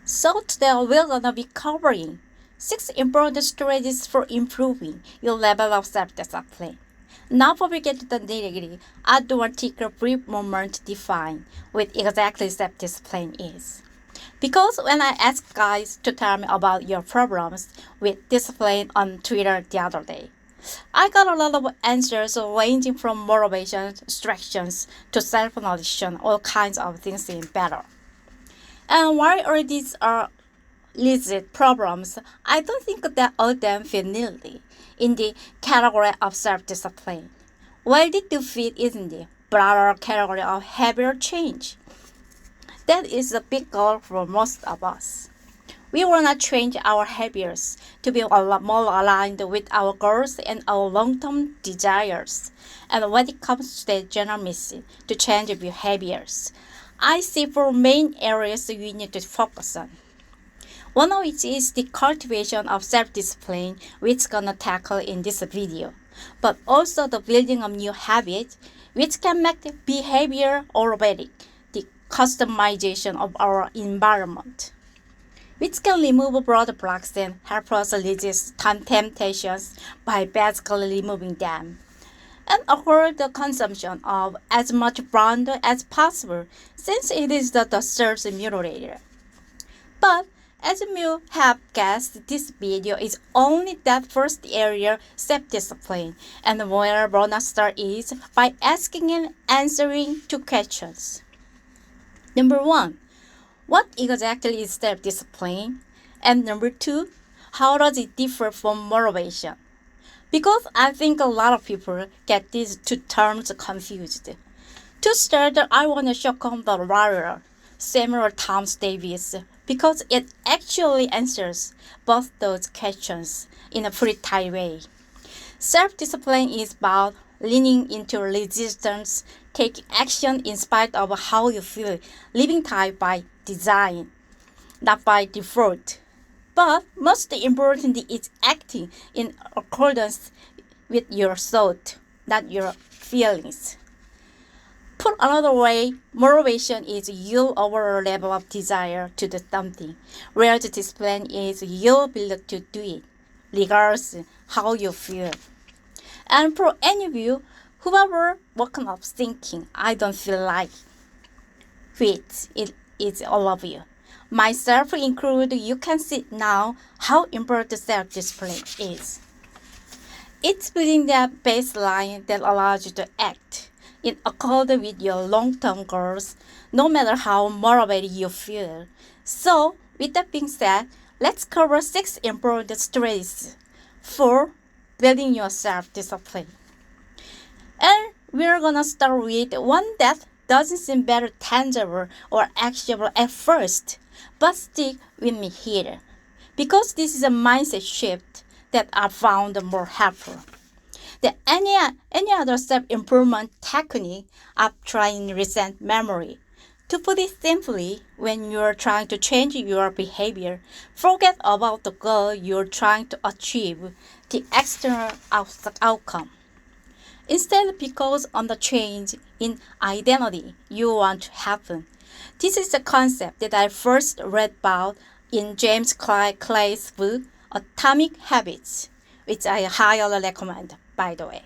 So today we're gonna be covering 6 important strategies for improving your level of self-discipline. Now before we get to the nitty-gritty, I do want to take a brief moment to define what exactly self-discipline is. Because when I asked guys to tell me about your problems with discipline on Twitter the other day, I got a lot of answers ranging from motivation, distractions, to self-knowledge, all kinds of things in better. And while all these are legit problems, I don't think that all of them fit neatly in the category of self-discipline. Well, they do fit in the broader category of habit change. That is a big goal for most of us. We want to change our habits to be a lot more aligned with our goals and our long-term desires. And when it comes to the general mission to change behaviors, I see 4 main areas we need to focus on. One of which is the cultivation of self-discipline, which we're gonna tackle in this video, but also the building of new habits, which can make the behavior automatic, the customization of our environment, which can remove broad blocks and help us resist temptations by basically removing them, and avoid the consumption of as much brand as possible, since it is the third mutilator. But as you have guessed, this video is only that first area, self-discipline, and where we're gonna start is by asking and answering 2 questions. Number 1, what exactly is self-discipline? And number 2, how does it differ from motivation? Because I think a lot of people get these 2 terms confused. To start, I want to show the writer, Samuel Thomas Davis, because it actually answers both those questions in a pretty tight way. Self-discipline is about leaning into resistance, taking action in spite of how you feel, living type by design, not by default. But most importantly, it's acting in accordance with your thought, not your feelings. Put another way, motivation is your overall level of desire to do something, whereas discipline is your ability to do it, regardless how you feel. And for any of you who ever woken up thinking, I don't feel like it is all of you, myself included, you can see now how important self-discipline is. It's building that baseline that allows you to act in accordance with your long-term goals, no matter how motivated you feel. So, with that being said, let's cover 6 important strategies for building your self-discipline. And we're gonna start with one that doesn't seem very tangible or actionable at first, but stick with me here, because this is a mindset shift that I found more helpful than any other self-improvement technique of trying to reset memory. To put it simply, when you're trying to change your behavior, forget about the goal you're trying to achieve, the external outcome. Instead, focus on the change in identity you want to happen. This is the concept that I first read about in James Clay's book, Atomic Habits, which I highly recommend, by the way.